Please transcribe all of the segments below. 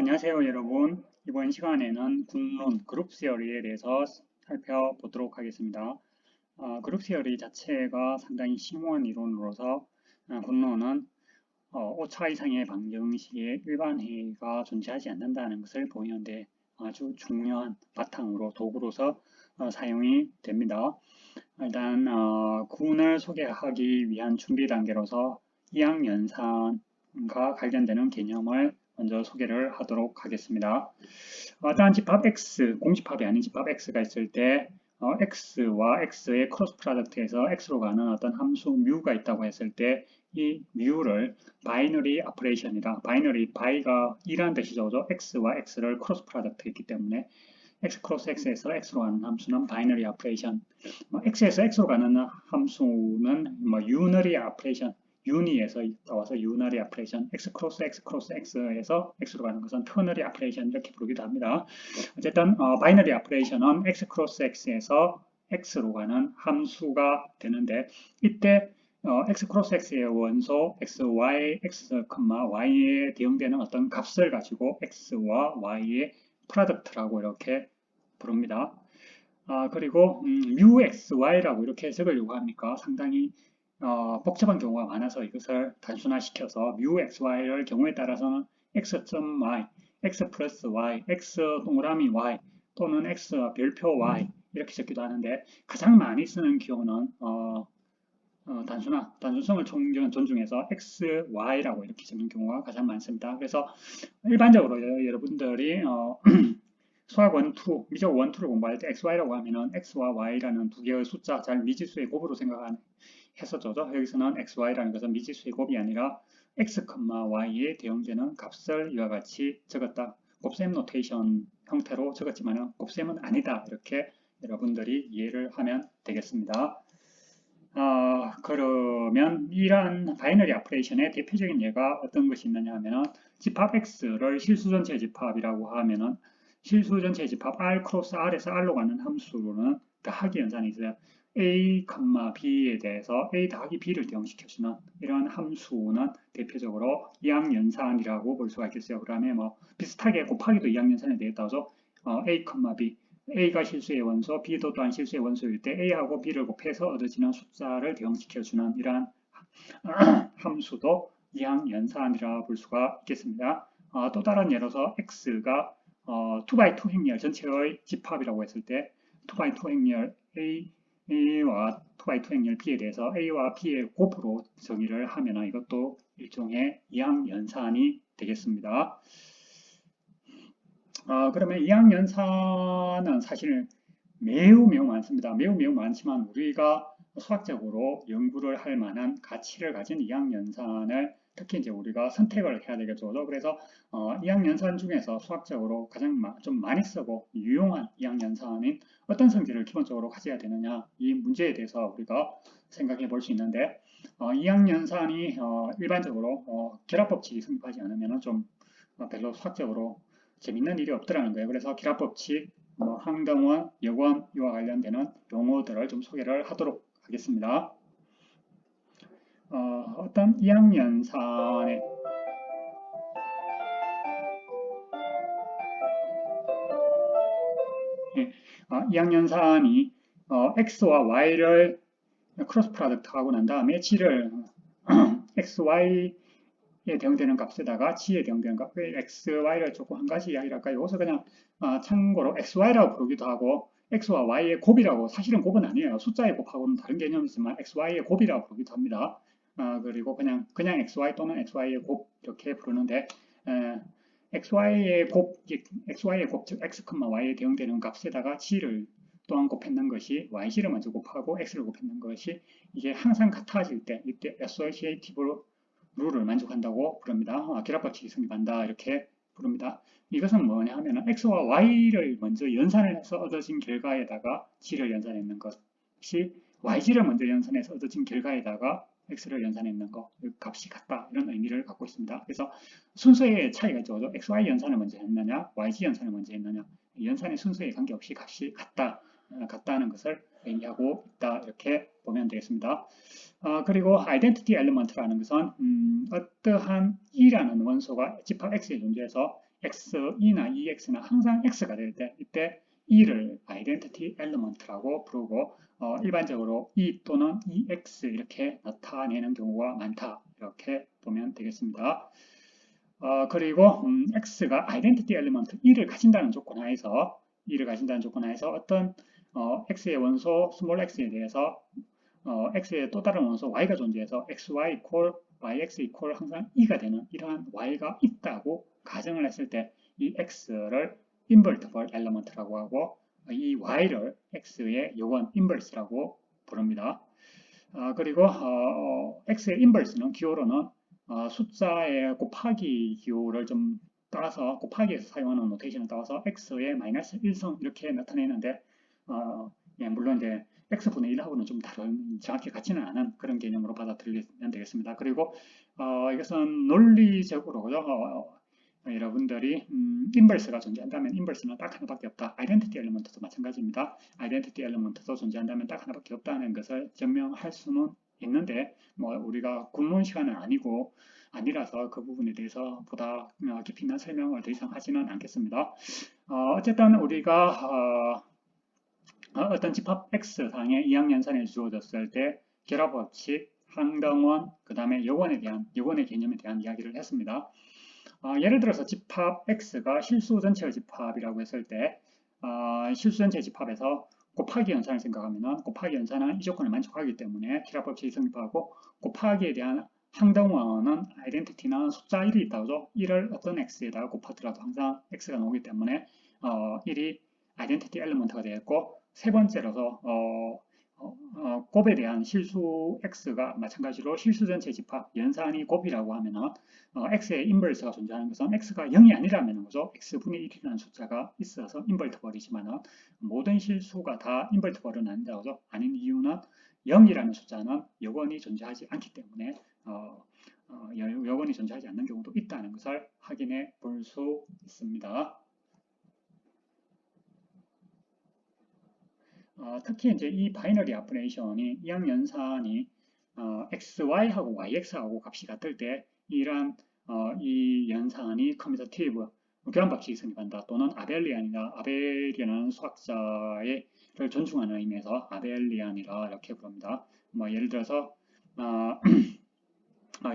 안녕하세요, 여러분. 이번 시간에는 군론, 그룹 시어리에 대해서 살펴보도록 하겠습니다. 그룹 시어리 자체가 상당히 심오한 이론으로서 군론은 오차 이상의 방정식의 일반 해가 존재하지 않는다는 것을 보이는데 아주 중요한 바탕으로 도구로서 사용이 됩니다. 일단 군을 소개하기 위한 준비 단계로서 이항연산과 관련되는 개념을 먼저 소개를 하도록 하겠습니다. 어떠한 집합 X, 공집합이 아닌 집합 X가 있을 때 X와 X의 크로스 프로덕트에서 X로 가는 어떤 함수 뮤가 있다고 했을 때 이 뮤를 바이너리 오퍼레이션이라, 바이너리, 바이가 2라는 뜻이죠. X와 X를 크로스 프로덕트 했기 때문에 X 크로스 X에서 X로 가는 함수는 바이너리 오퍼레이션, X에서 X로 가는 함수는 유너리 오퍼레이션, 유니에서 나와서 유너리 오퍼레이션, X 크로스 X에서 X로 가는 것은 터너리 오퍼레이션 이렇게 부르기도 합니다. 어쨌든 바이너리 오퍼레이션은 X 크로스 X에서 X로 가는 함수가 되는데 이때 X 크로스 X의 원소 XY, X, Y에 대응되는 어떤 값을 가지고 X와 Y의 프로덕트라고 이렇게 부릅니다. 그리고 µxy라고 이렇게 해석하려고 합니까? 상당히 복잡한 경우가 많아서 이것을 단순화시켜서 µxy를 경우에 따라서는 x.y, x 플러스 y, x 동그라미 y 또는 x 별표 y 이렇게 적기도 하는데 가장 많이 쓰는 기호는 단순성을 존중해서 x, y라고 이렇게 적는 경우가 가장 많습니다. 그래서 일반적으로 여러분들이 수학 1, 2, 미적 1, 2를 공부할 때 XY라고 하면은 X와 Y라는 두 개의 숫자, 잘 미지수의 곱으로 했었죠. 여기서는 XY라는 것은 미지수의 곱이 아니라 X, Y에 대응되는 값을 이와 같이 적었다. 곱셈 노테이션 형태로 적었지만 곱셈은 아니다. 이렇게 여러분들이 이해를 하면 되겠습니다. 그러면 이러한 바이너리 오퍼레이션의 대표적인 예가 어떤 것이 있느냐 하면은 집합 X를 실수 전체 집합이라고 하면은 실수 전체 집합 R 크로스 R에서 R로 가는 함수로는 더하기 연산이 있어요. A, B에 대해서 A 더하기 B를 대응시켜주는 이러한 함수는 대표적으로 이항연산이라고 볼 수가 있겠어요. 그다음에 비슷하게 곱하기도 이항연산에 되겠다죠. A, B A가 실수의 원소, B도 또한 실수의 원소일 때 A하고 B를 곱해서 얻어지는 숫자를 대응시켜주는 이러한 함수도 이항연산이라 볼 수가 있겠습니다. 또 다른 예로서 X가 2x2 행렬 전체의 집합이라고 했을 때 2x2 행렬 A와 2x2 행렬 B에 대해서 A와 B의 곱으로 정의를 하면 이것도 일종의 이항연산이 되겠습니다. 그러면 이항연산은 사실 매우 많습니다. 매우 많지만 우리가 수학적으로 연구를 할 만한 가치를 가진 이항연산을 특히 이제 우리가 선택을 해야 되겠죠. 그래서 이항연산 중에서 수학적으로 가장 좀 많이 쓰고 유용한 이항연산인 어떤 성질을 기본적으로 가져야 되느냐 이 문제에 대해서 우리가 생각해 볼 수 있는데 이항연산이 일반적으로 결합법칙이 성립하지 않으면 좀 별로 수학적으로 재밌는 일이 없더라는 거예요. 그래서 결합법칙, 항등원, 역원 이와 관련되는 용어들을 좀 소개를 하도록 하겠습니다. 어떤 이항연산의 이항연산이 x와 y를 크로스 프로덕트 하고 난 다음에 g를 x, y에 대응되는 값에다가 g에 대응되는 값, x, y를 조금 한 가지 이야기를 할까요? 여기서 그냥 참고로 xy라고 부르기도 하고 x와 y의 곱이라고, 사실은 곱은 아니에요. 숫자의 곱하고는 다른 개념이지만 xy의 곱이라고 부르기도 합니다. 그리고 그냥 xy 또는 xy의 곱 이렇게 부르는데 xy의 곱, 즉 x, y에 대응되는 값에다가 g를 또한 곱했는 것이 yg를 먼저 곱하고 x를 곱했는 것이 이게 항상 같아질 때 이때 associative 룰을 만족한다고 부릅니다. 결합법칙이 성립한다 이렇게 부릅니다. 이것은 뭐냐 하면 x와 y를 먼저 연산을 해서 얻어진 결과에다가 g를 연산했는 것이 yg를 먼저 연산해서 얻어진 결과에다가 x를 연산했는 것, 값이 같다 이런 의미를 갖고 있습니다. 그래서 순서의 차이가 있죠. xy 연산을 먼저 했느냐 yg 연산을 먼저 했느냐 연산의 순서에 관계없이 값이 같다는 것을 의미하고 있다 이렇게 보면 되겠습니다. 그리고 identity element라는 것은 어떠한 E라는 원소가 집합 X에 존재해서 XE나 EX는 항상 X가 될 때 이때 E를 identity element라고 부르고 일반적으로 E 또는 EX 이렇게 나타내는 경우가 많다. 이렇게 보면 되겠습니다. 그리고 X가 identity element E를 가진다는 조건 하에서 어떤 X의 원소 small x에 대해서 X의 또 다른 원소 Y가 존재해서 XY equal YX equal 항상 E가 되는 이러한 Y가 있다고 가정을 했을 때 이 X를 invertible element라고 하고 이 Y를 X의 요원 inverse라고 부릅니다. 그리고 X의 inverse는 기호로는 숫자의 곱하기 기호를 좀 따라서 곱하기에서 사용하는 노테이션을 따라서 X의 마이너스 1성 이렇게 나타내는데 예, 물론 이제 X분의 1하고는 좀 다른 정확히 같지는 않은 그런 개념으로 받아들이면 되겠습니다. 그리고 이것은 논리적으로 그죠? 여러분들이 인버스가 존재한다면 인버스는 딱 하나밖에 없다. 아이덴티티 엘리먼트도 마찬가지입니다. 아이덴티티 엘리먼트도 존재한다면 딱 하나밖에 없다는 것을 증명할 수는 있는데 뭐 우리가 군문 시간은 아니라서 그 부분에 대해서 보다 깊이 있는 설명을 더 이상 하지는 않겠습니다. 어쨌든 우리가 어떤 집합 X상의 이항연산이 주어졌을 때 결합법칙, 항등원, 그 다음에 요원의 개념에 대한 이야기를 했습니다. 예를 들어서 집합 X가 실수 전체 집합이라고 했을 때 실수 전체 집합에서 곱하기 연산을 생각하면 곱하기 연산은 이 조건을 만족하기 때문에 결합법칙이 성립하고 곱하기에 대한 항등원은 아이덴티티나 숫자 1이 있다고죠. 1을 어떤 X에다가 곱하더라도 항상 X가 나오기 때문에 1이 아이덴티티 엘리먼트가 되겠고 세 번째로서 곱에 대한 실수 x가 마찬가지로 실수 전체 집합 연산이 곱이라고 하면은 x의 인버스가 존재하는 것은 x가 0이 아니라면 거죠. x분의 1이라는 숫자가 있어서 인버티벌이지만은 모든 실수가 다 인버티벌은 아니다죠. 아닌 이유는 0이라는 숫자는 여건이 존재하지 않기 때문에 여건이 존재하지 않는 경우도 있다는 것을 확인해 볼 수 있습니다. 특히 이제 이 바이너리 오퍼레이션이 이항연산이 XY하고 YX하고 값이 같을 때 이러한 이 연산이 커뮤터티브 교환 법칙이 성립한다. 또는 아벨리안은 수학자를 존중하는 의미에서 아벨리안이라 이렇게 부릅니다. 뭐 예를 들어서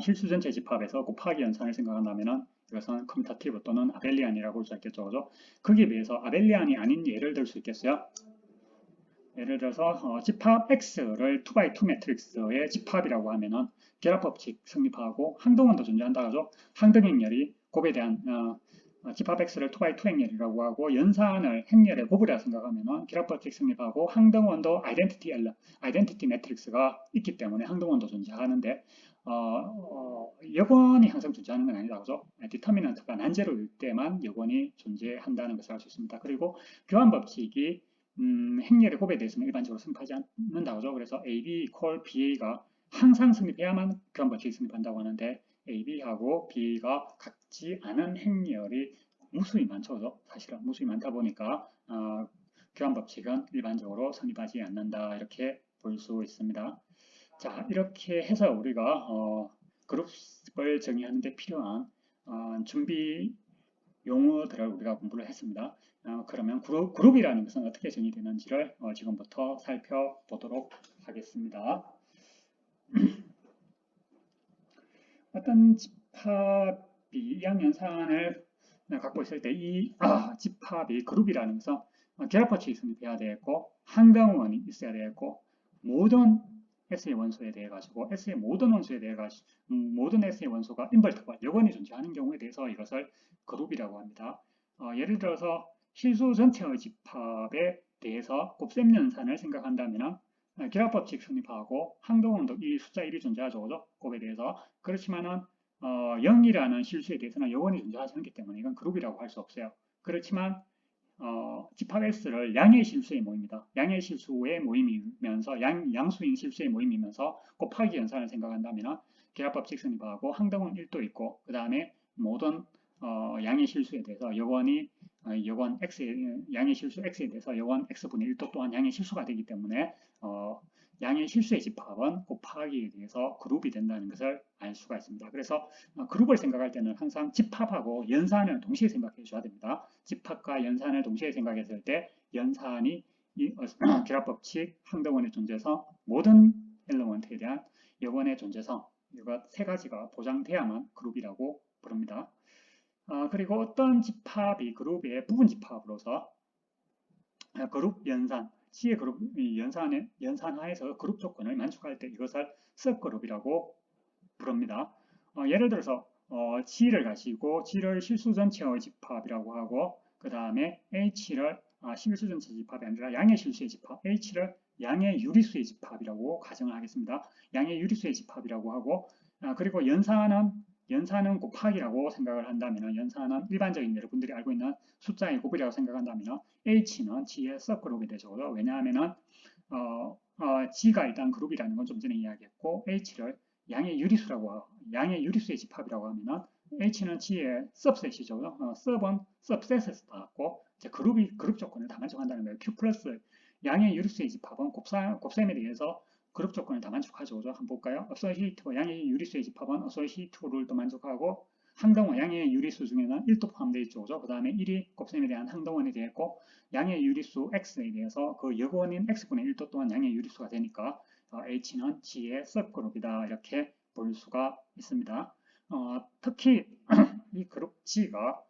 실수 전체 집합에서 곱하기 연산을 생각한다면은 이것은 커뮤터티브 또는 아벨리안이라고 볼 수 있겠죠. 그죠? 거기에 비해서 아벨리안이 아닌 예를 들 수 있겠어요? 예를 들어서 집합 X를 2x2 매트릭스의 집합이라고 하면은 결합법칙 성립하고 항등원도 존재한다 그죠? 항등행렬이 곱에 대한 집합 X를 2x2 행렬이라고 하고 연산을 행렬의 곱이라 생각하면은 결합법칙 성립하고 항등원도 아이덴티티 매트릭스가 있기 때문에 항등원도 존재하는데 여건이 항상 존재하는 건 아니다 그죠? 디터미넌트가 난제로일 때만 여건이 존재한다는 것을 알 수 있습니다. 그리고 교환법칙이 행렬의 곱에 대해서는 일반적으로 성립하지 않는다고 하죠. 그래서 AB equal BA가 항상 성립해야만 교환법칙이 성립한다고 하는데 AB하고 BA가 같지 않은 행렬이 무수히 많죠. 그죠? 사실은 무수히 많다 보니까 교환법칙은 일반적으로 성립하지 않는다. 이렇게 볼 수 있습니다. 자, 이렇게 해서 우리가 그룹을 정의하는 데 필요한 준비 용어들을 우리가 공부를 했습니다. 그러면 그룹이라는 것은 어떻게 정의되는지를 지금부터 살펴보도록 하겠습니다. 어떤 집합이 이항연산을 갖고 있을 때 이 집합이 그룹이라는 것은 결합법칙이 성립해야 되겠고 항등원이 있어야 되겠고 모든 S의 원소에 대해 가지고 S의 모든 원소에 대해 가지고 모든 S의 원소가 인버티블 여건이 존재하는 경우에 대해서 이것을 그룹이라고 합니다. 예를 들어서 실수 전체의 집합에 대해서 곱셈 연산을 생각한다면 결합법칙 성립하고 항등원도 이 숫자 1이 존재하죠. 그죠? 곱에 대해서. 그렇지만은 0이라는 실수에 대해서는 여건이 존재하지 않기 때문에 이건 그룹이라고 할 수 없어요. 그렇지만 집합 S를 양의 실수의 모임이다. 양의 실수의 모임이면서 양수인 실수의 모임이면서 곱하기 연산을 생각한다면 결합법칙 성립하고 항등원 1도 있고 그 다음에 모든 양의 실수에 대해서 여건 X 양의 실수 X에 대해서 여건 X분의 1도 또한 양의 실수가 되기 때문에 양의 실수의 집합은 곱하기에 대해서 그룹이 된다는 것을 알 수가 있습니다. 그래서 그룹을 생각할 때는 항상 집합하고 연산을 동시에 생각해 줘야 됩니다. 집합과 연산을 동시에 생각했을 때 연산이 결합법칙, 항등원의 존재성, 모든 엘리먼트에 대한 여건의 존재성, 이것 세 가지가 보장돼야만 그룹이라고 부릅니다. 그리고 어떤 집합이 그룹의 부분 집합으로서 그룹 연산, C의 그룹 연산하에서 그룹 조건을 만족할 때 이것을 सब그룹이라고 부릅니다. 예를 들어서 G를 가지고 G를 실수 전체의 집합이라고 하고 그 다음에 H를 실수 전체 집합이 아니라 양의 실수의 집합, H를 양의 유리수의 집합이라고 가정을 하겠습니다. 양의 유리수의 집합이라고 하고 그리고 연산은 곱하기라고 생각을 한다면 연산은 일반적인 여러분들이 알고 있는 숫자의 곱이라고 생각한다면 H는 G의 सब그룹이 되죠. 왜냐하면 G가 일단 그룹이라는 건 좀 전에 이야기했고 H를 양의 유리수의 집합이라고 하면 H는 G의 सब셋이죠. sub은 sub셋에서 나왔고 그룹 조건을 다 만족한다는 거예요. Q 플러스 양의 유리수의 집합은 곱셈에 대해서 그룹 조건을 다 만족하죠. 한번 볼까요? 어소시에이티브 양의 유리수의 집합은 어소시에이티브 룰도 만족하고 항등원 양의 유리수 중에는 1도 포함되어 있죠. 그 다음에 1이 곱셈에 대한 항등원이 되었고 양의 유리수 x에 대해서 그 여건인 x분의 1도 또한 양의 유리수가 되니까 h는 g의 सब그룹이다 이렇게 볼 수가 있습니다. 특히 이 그룹 g가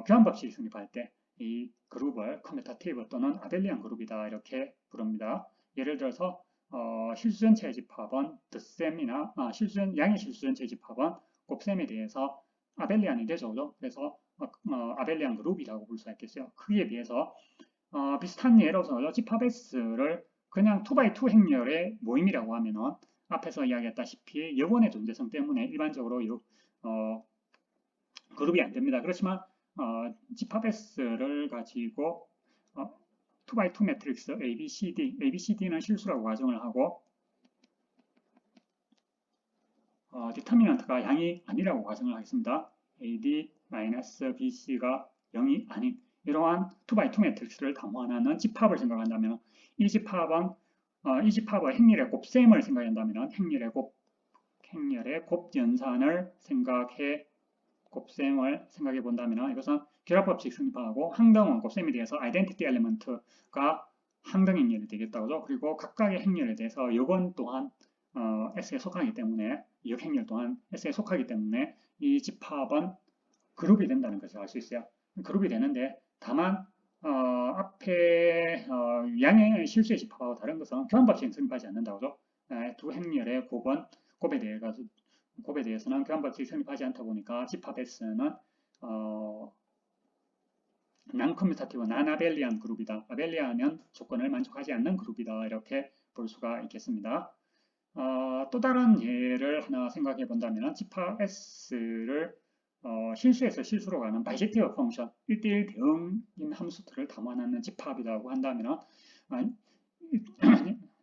교환법칙이 성립할 때 이 그룹을 커뮤타티브 또는 아벨리안 그룹이다 이렇게 부릅니다. 예를 들어서 실수 전체의 집합은 덧셈이나 양의 실수 전체의 집합은 곱셈에 대해서 아벨리안이 되죠. 그래서 아벨리안 그룹이라고 볼 수가 있겠어요. 크기에 비해서 비슷한 예로서 집합 S를 그냥 2x2 행렬의 모임이라고 하면은 앞에서 이야기했다시피 여건의 존재성 때문에 일반적으로 그룹이 안 됩니다. 그렇지만 집합 S를 가지고 2x2 매트릭스 ABCD는 실수라고 가정을 하고 디터미넌트가 양이 아니라고 가정을 하겠습니다. AD-BC가 0이 아닌 이러한 2x2 매트릭스를 담원하는 집합을 생각한다면 이 집합의 행렬의 곱셈을 생각한다면 행렬의 곱연산을 곱셈을 생각해 본다면 이것은 결합법칙 성립하고 항등원 곱셈에 대해서 아이덴티티 엘리먼트가 항등 행렬이 되겠다고죠. 그리고 각각의 행렬에 대해서 여건 또한 S에 속하기 때문에 역 행렬 또한 S에 속하기 때문에 이 집합은 그룹이 된다는 것을 알 수 있어요. 그룹이 되는데 다만 앞에 양의 실수의 집합하고 다른 것은 교환법칙은 성립하지 않는다고죠. 두 행렬의 곱에 대해서는 교환법칙이 성립하지 않다 보니까 집합 S는 난커뮤타티브 난아벨리안 그룹이다. 아벨리안은 조건을 만족하지 않는 그룹이다. 이렇게 볼 수가 있겠습니다. 또 다른 예를 하나 생각해 본다면 집합 S를 실수에서 실수로 가는 바이젝티브 펑션 1대1 대응인 함수들을 담아내는 집합이라고 한다면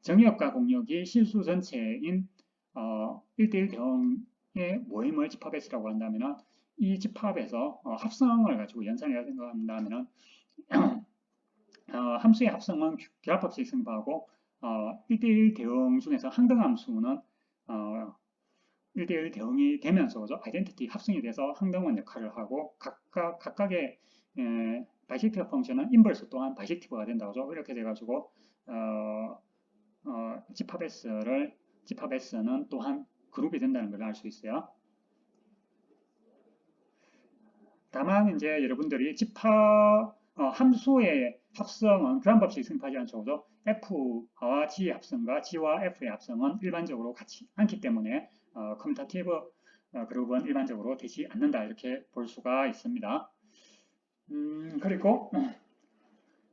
정의역과 공역이 실수 전체인 1대1 대응의 모임을 집합 S라고 한다면 이 집합에서 합성을 가지고 연산이라고 생각한다면 함수의 합성은 결합법칙이 성립하고 1대1 대응 중에서 항등함수는 1대1 대응이 되면서 아이덴티티 합성에 대해서 항등원 역할을 하고 각각의 바이젝티브 펑션은 인버스 또한 바이젝티브가 된다고 이렇게 돼가지고 집합 S는 또한 그룹이 된다는 걸 알 수 있어요. 다만 이제 여러분들이 함수의 합성은 교환법칙이 성립하지 않죠. F와 G의 합성과 G와 F의 합성은 일반적으로 같이 않기 때문에 커뮤타티브 그룹은 일반적으로 되지 않는다 이렇게 볼 수가 있습니다. 그리고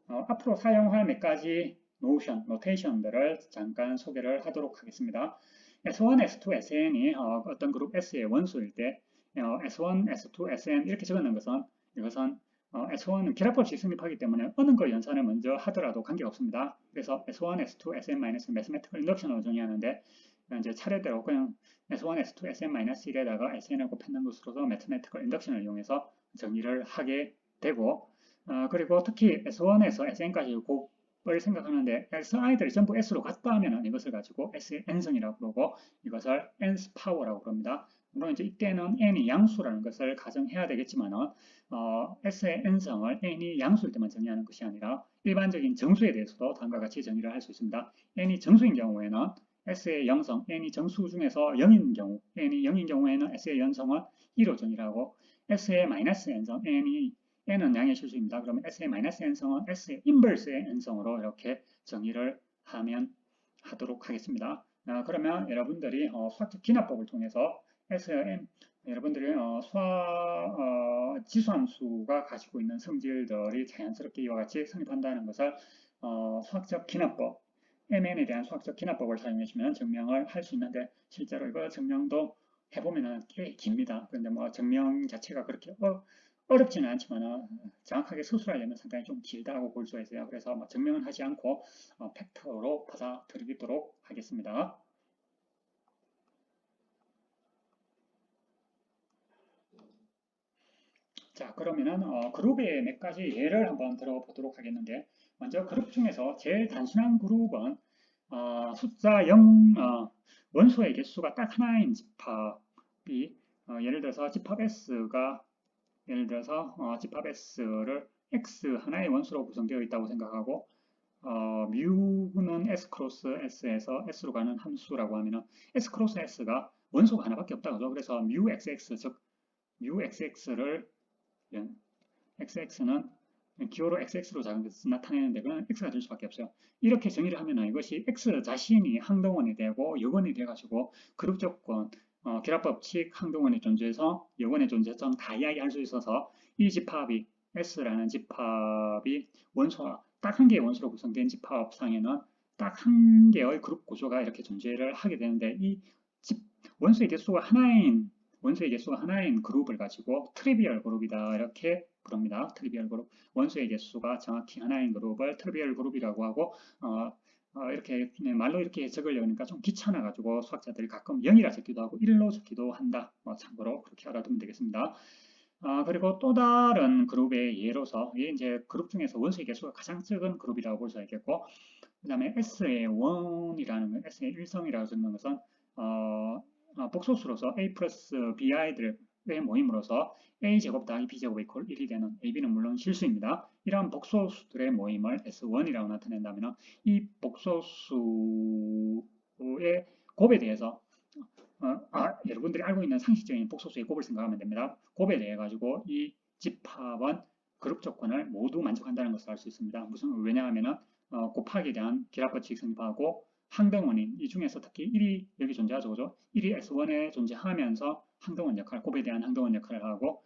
앞으로 사용할 몇 가지 노테이션들을 잠깐 소개를 하도록 하겠습니다. S1, S2, SN이 어떤 그룹 S의 원소일 때 S1, S2, SN 이렇게 적어놓은 것은 이것은 S1은 결합법칙이 성립하기 때문에 어느 걸 연산을 먼저 하더라도 관계없습니다. 그래서 S1, S2, SN- 매스매티컬 인덕션으로 정의하는데 이제 차례대로 그냥 S1, S2, SN-1에다가 SN을 곱했는 것으로서 매스매티컬 인덕션을 이용해서 정의를 하게 되고 그리고 특히 S1에서 SN까지 생각하는데 si들이 전부 s로 같다 하면 이것을 가지고 s의 n성이라고 부르고 이것을 nth power라고 부릅니다. 물론 이제 이때는 n이 양수라는 것을 가정해야 되겠지만은 s의 n성을 n이 양수일 때만 정의하는 것이 아니라 일반적인 정수에 대해서도 다음과 같이 정의를 할 수 있습니다. n이 정수인 경우에는 s의 영성, n이 정수 중에서 0인 경우, n이 0인 경우에는 s의 연성은 2로 정의를 하고 s의 마이너스 n성, n은 양의 실수입니다. 그러면 s의 마이너스 n성은 s의 인버스의 n성으로 이렇게 정의를 하도록 하겠습니다. 그러면 여러분들이 수학적 기납법을 통해서 SN 여러분들이 지수함수가 가지고 있는 성질들이 자연스럽게 이와 같이 성립한다는 것을 수학적 기납법 MN에 대한 수학적 기납법을 사용하시면 증명을 할 수 있는데 실제로 이거 증명도 해보면 꽤 깁니다. 그런데 뭐 증명 자체가 그렇게 어렵지는 않지만 정확하게 수술하려면 상당히 좀 길다고 볼 수가 있어요. 그래서 뭐 증명은 하지 않고 팩터로 받아들이도록 하겠습니다. 자, 그러면은 그룹의 몇 가지 예를 한번 들어보도록 하겠는데 먼저 그룹 중에서 제일 단순한 그룹은 숫자 0 원소의 개수가 딱 하나인 집합이 예를 들어서 집합 S가 예를 들어서 집합 S를 X 하나의 원소로 구성되어 있다고 생각하고 뮤는 S 크로스 S에서 S로 가는 함수라고 하면은 S 크로스 S가 원소가 하나밖에 없다 그죠? 그래서 뮤 XX 즉 뮤 XX를 XX는 기호로 XX로 나타내는데 그건 X가 될 수밖에 없어요. 이렇게 정의를 하면 이것이 X 자신이 항동원이 되고 여건이 돼가지고 그룹 조건, 결합법칙 항동원의 존재성, 여건의 존재성 다 이야기할 수 있어서 이 집합이 S라는 집합이 원소와 딱 한 개의 원소로 구성된 집합상에는 딱 한 개의 그룹 구조가 이렇게 존재를 하게 되는데 이 원소의 개수가 하나인 그룹을 가지고 트리비얼 그룹이다 이렇게 부릅니다. 트리비얼 그룹. 원소의 개수가 정확히 하나인 그룹을 트리비얼 그룹이라고 하고 이렇게 말로 이렇게 적으려니까 좀 귀찮아가지고 수학자들이 가끔 0이라 적기도 하고 1로 적기도 한다. 참고로 그렇게 알아두면 되겠습니다. 그리고 또 다른 그룹의 예로서 이제 그룹 중에서 원소의 개수가 가장 적은 그룹이라고 볼 수 있겠고 그 다음에 S의 원이라는 건 S의 일성이라고 적는 것은 복소수로서 A 플러스 BI들의 모임으로서 A제곱 더하기 B제곱 이퀄 1이 되는 AB는 물론 실수입니다. 이러한 복소수들의 모임을 S1이라고 나타낸다면 이 복소수의 곱에 대해서 여러분들이 알고 있는 상식적인 복소수의 곱을 생각하면 됩니다. 곱에 대해 가지고 이 집합은 그룹 조건을 모두 만족한다는 것을 알 수 있습니다. 왜냐하면 곱하기에 대한 결합법칙 성립하고 항등원인 이 중에서 특히 1이 여기 존재하죠. 그죠? 1이 S1에 존재하면서 항등원 역할, 곱에 대한 항등원 역할을 하고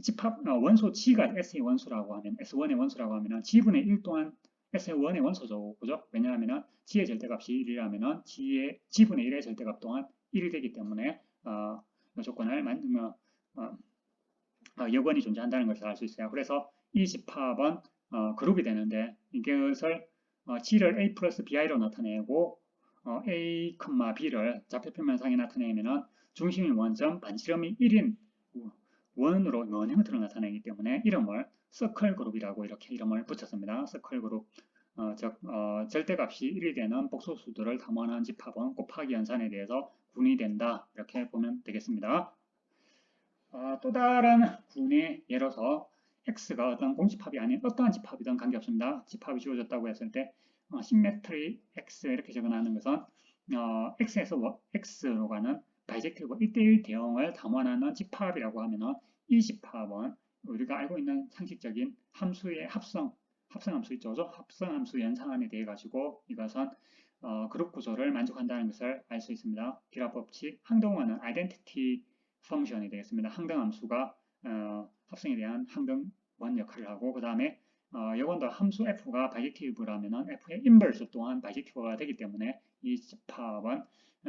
집합 원소 G가 S의 원소라고 하면 S1의 원소라고 하면 G분의 1 또한 S의1의 원소죠. 그죠? 왜냐하면 G의 절대값이 1이라면 G분의 1의 절대값 또한 1이 되기 때문에 이 조건을 여건이 존재한다는 것을 알 수 있어요. 그래서 이 집합은 그룹이 되는데 이것을 G를 A 플러스 BI로 나타내고 A, B를 좌표표면상에 나타내면 중심인 원점 반지름이 1인 원으로 원 형태로 나타내기 때문에 이름을 서클 그룹이라고 이렇게 이름을 붙였습니다. 서클 그룹 즉 절대값이 1이 되는 복소수들을 담원한 집합은 곱하기 연산에 대해서 군이 된다 이렇게 보면 되겠습니다. 또 다른 군의 예로서 X가 어떤 공집합이 아닌 어떠한 집합이든 관계없습니다. 집합이 주어졌다고 했을 때 시메트리 X 이렇게 적어놓는 것은 X에서 X로 가는 바이젝티브 1대1 대응을 담원하는 집합이라고 하면 이 집합은 우리가 알고 있는 상식적인 함수의 합성함수 있죠. 합성함수 연산안에 대해 가지고 이것은 그룹 구조를 만족한다는 것을 알 수 있습니다. 결합법칙 항등원은 아이덴티티 펑션이 되겠습니다. 항등함수가 합성에 대한 항등원 역할을 하고 그 다음에 여건도 함수 f가 바이젝티브라면 f의 인버스 또한 바이젝티브가 되기 때문에 이 집합은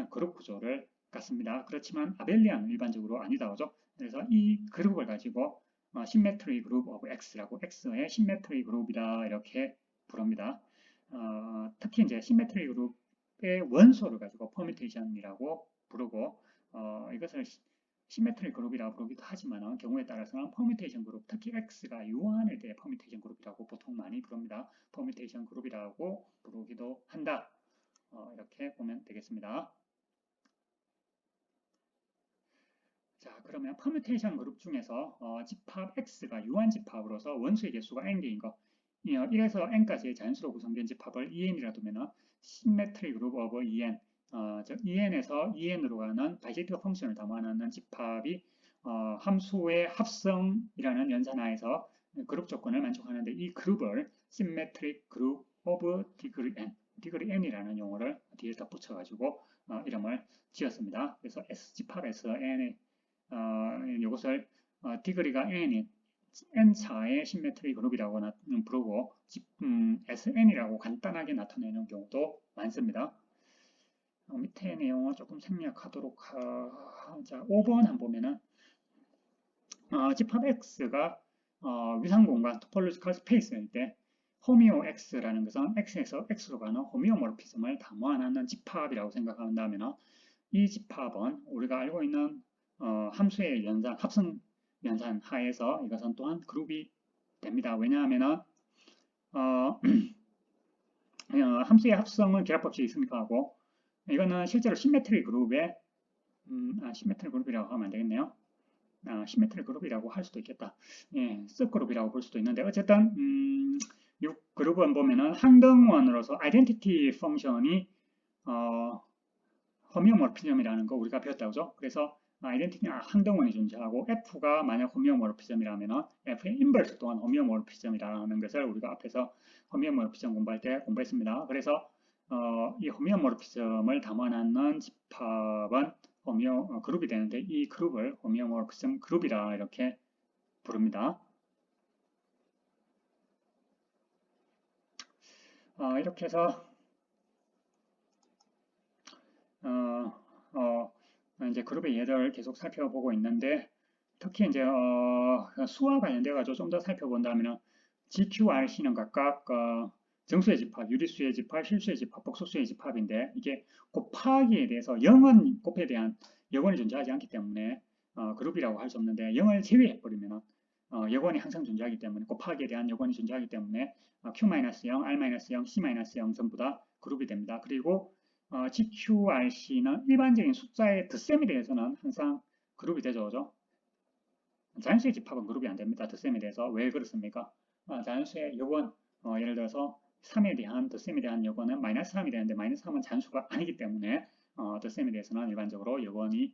그룹 구조를 갖습니다. 그렇지만 아벨리안은 일반적으로 아니다 그죠? 그래서 이 그룹을 가지고 시메트리 그룹 오브 X라고 X의 시메트리 그룹이다 이렇게 부릅니다. 특히 이제 시메트리 그룹의 원소를 가지고 퍼뮤테이션이라고 부르고 이것을 시메트리 그룹이라고 부르기도 하지만 경우에 따라서는 퍼뮤테이션 그룹, 특히 X가 유한에 대해 퍼뮤테이션 그룹이라고 보통 많이 부릅니다. 퍼뮤테이션 그룹이라고 부르기도 한다. 이렇게 보면 되겠습니다. 자, 그러면 퍼뮤테이션 그룹 중에서 집합 X가 유한 집합으로서 원수의 개수가 n개인 거, 1에서 n까지의 자연수로 구성된 집합을 EN이라 두면은 시메트리 그룹 오브 EN, 즉 EN에서 EN으로 가는 바이젝티브 펑션을 담아내는 집합이 함수의 합성이라는 연산하에서 그룹 조건을 만족하는데, 이 그룹을 시메트릭 그룹 오브 디그리 n, 디그리 n이라는 용어를 뒤에다 붙여가지고 이름을 지었습니다. 그래서 S 집합에서 n의 이것을 디그리가 n인 n차의 시메트리 그룹이라고 부르고 SN이라고 간단하게 나타내는 경우도 많습니다. 밑에 내용을 조금 생략하도록 하자. 5번 한번 보면은 집합 X가 위상공간 토폴로지컬 스페이스일 때 호미오 X라는 것은 X에서 X로 가는 호미오모르피즘을 담아내는 집합이라고 생각한다면, 이 집합은 우리가 알고 있는 함수의 연산, 합성 연산 하에서 이것은 또한 그룹이 됩니다. 왜냐하면 함수의 합성은 결합법칙이 있으니까 하고, 이거는 실제로 시메트리 그룹의 시메트리 그룹이라고 하면 안 되겠네요. 시메트리 그룹이라고 할 수도 있겠다. 예, 습그룹이라고 볼 수도 있는데, 어쨌든 이 그룹은 보면은 항등원으로서 아이덴티티 펑션이 호미오모르피즘이라는 거 우리가 배웠다고 죠. 그래서 아이덴티티는 항등원이 존재하고 F가 만약 호미오모르피즘이라면 F의 인버스 또한 호미오모르피즘이라는 것을 우리가 앞에서 호미오모르피즘 공부할 때 공부했습니다. 그래서 이 호미오모르피즘을 담아내는 집합은 그룹이 되는데, 이 그룹을 호미오모르피즘 그룹이라 이렇게 부릅니다. 이렇게 해서 이제 그룹의 예를 계속 살펴보고 있는데, 특히 이제 수와 관련돼 가지고 좀 더 살펴본다면 GQRC는 각각 정수의 집합, 유리수의 집합, 실수의 집합, 복소수의 집합인데, 이게 곱하기에 대해서 0은 곱에 대한 여건이 존재하지 않기 때문에 그룹이라고 할 수 없는데, 0을 제외해버리면 여건이 항상 존재하기 때문에, 곱하기에 대한 여건이 존재하기 때문에 Q-0, R-0, C-0 전부 다 그룹이 됩니다. 그리고 GQRC는 일반적인 숫자의 덧셈에 대해서는 항상 그룹이 되죠. 그죠? 자연수의 집합은 그룹이 안 됩니다. 덧셈에 대해서. 왜 그렇습니까? 자연수의 요건, 예를 들어서 3에 대한 덧셈에 대한 요건은 마이너스 3이 되는데, 마이너스 3은 자연수가 아니기 때문에 덧셈에 대해서는 일반적으로 요건이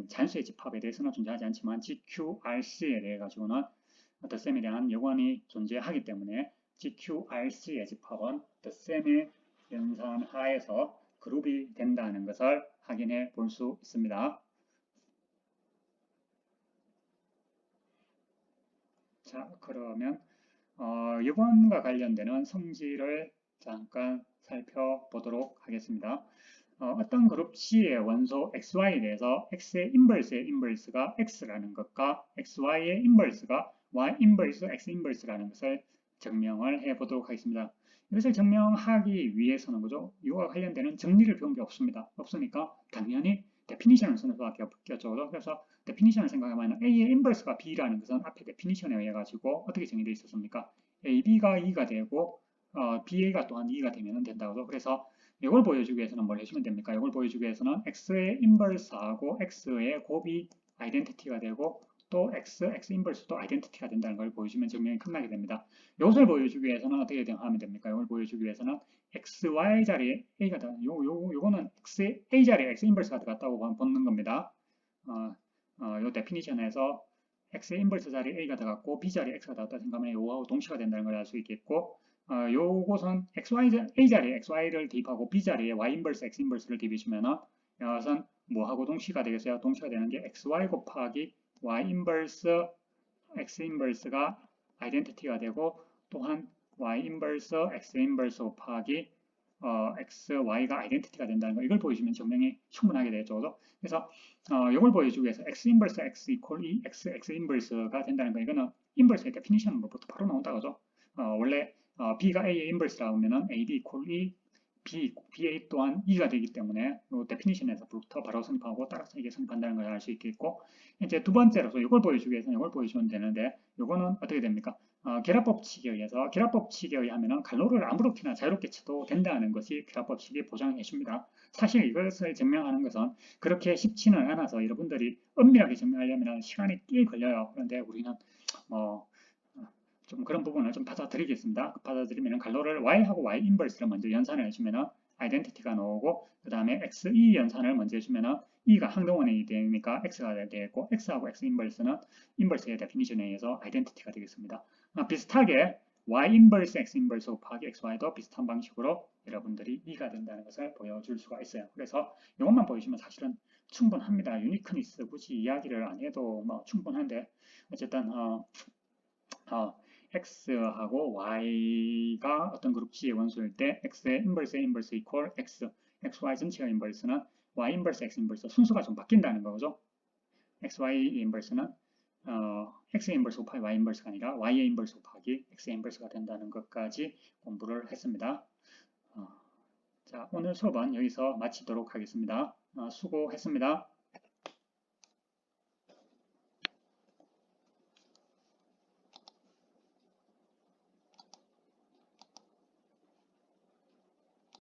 자연수의 집합에 대해서는 존재하지 않지만 GQRC에 대해 가지고는 덧셈에 대한 요건이 존재하기 때문에 GQRC의 집합은 덧셈의 연산하에서 그룹이 된다는 것을 확인해 볼 수 있습니다. 자, 그러면 이번과 관련되는 성질을 잠깐 살펴보도록 하겠습니다. 어떤 그룹 C의 원소 XY에 대해서 X의 인버스의 인버스가 X라는 것과 XY의 인버스가 Y 인버스 X 인버스라는 것을 증명을 해 보도록 하겠습니다. 이것을 증명하기 위해서는 그죠? 이와 관련되는 정리를 배운 게 없습니다. 없으니까 당연히 데피니션을 쓰는 수밖에 없겠죠. 그래서 데피니션을 생각하면 A의 인버스가 B라는 것은 앞에 데피니션에 의해 가지고 어떻게 정의되어 있었습니까? AB가 2가 되고 BA가 또한 2가 되면 된다고. 그래서 이걸 보여주기 위해서는 뭘 해주면 됩니까? 이걸 보여주기 위해서는 X의 인버스하고 X의 곱이 아이덴티티가 되고 또 X 인버스도 아이덴티티가 된다는 걸 보여주면 증명이 끝나게 됩니다. 이것을 보여주기 위해서는 어떻게 하면 됩니까? 이걸 보여주기 위해서는 XY 자리에 A가 더, 요거는 A 자리에 X 인버스가 들어갔다고 보는 겁니다. 요 데피니션에서 X의 인버스 자리에 A가 들어갔고 B 자리에 X가 들어갔다 생각하면 요거하고 동시가 된다는 걸 알 수 있겠고, 요것은 A 자리에 XY를 대입하고 B 자리에 Y 인버스 X 인버스를 대입해주면은 이것은 뭐하고 동시가 되겠어요? 동시가 되는 게 XY 곱하기 Y 인버스 X 인버스가 아이덴티티가 되고, 또한 Y 인버스 X 인버스 곱하기 X, Y가 아이덴티티가 된다는 거, 이걸 보여주면 증명이 충분하게 되죠. 그래서 이걸 보여주기 위해서 X 인버스 X 이퀄 E X 인버스가 된다는 거, 이거는 인버스의 데피니션으로부터 바로 나온다 그죠. 원래 B가 A의 인버스라고 하면은 AB 이퀄 E BA 또한 2가 되기 때문에 이 데피니션에서부터 바로 성립하고 따라서 이게 성립한다는 걸 알 수 있겠고, 이제 두 번째로서 이걸 보여주기 위해서는 이걸 보여주면 되는데, 이거는 어떻게 됩니까? 결합법칙에 의해서, 결합법칙에 의하면은 갈로를 아무렇게나 자유롭게 쳐도 된다는 것이 결합법칙이 보장해 줍니다. 사실 이것을 증명하는 것은 그렇게 쉽지는 않아서 여러분들이 엄밀하게 증명하려면 시간이 꽤 걸려요. 그런데 우리는 뭐 좀 그런 부분을 좀 받아들이겠습니다. 받아들이면 갈로를 y하고 y 인버스를 먼저 연산을 해주면 아이덴티티가 나오고, 그 다음에 xe 연산을 먼저 해주면 e가 항동원이 되니까 x가 되겠고, x하고 x 인버스는 인버스의 데피니션에 의해서 아이덴티티가 되겠습니다. 비슷하게 y 인버스 x 인버스 곱하기 xy도 비슷한 방식으로 여러분들이 e가 된다는 것을 보여줄 수가 있어요. 그래서 이것만 보여주면 사실은 충분합니다. 유니크니스 굳이 이야기를 안 해도 뭐 충분한데, 어쨌든 x하고 y가 어떤 그룹 G의 원소일 때 x의 인버스 이퀄 x, xy 전체의 인버스는 y 인버스 x 인버스 순수가 좀 바뀐다는 거죠. xy 인버스는 x 인버스 곱하기 y 인버스가 아니라 y의 인버스 곱하기 x 인버스가 된다는 것까지 공부를 했습니다. 자, 오늘 수업은 여기서 마치도록 하겠습니다. 수고했습니다.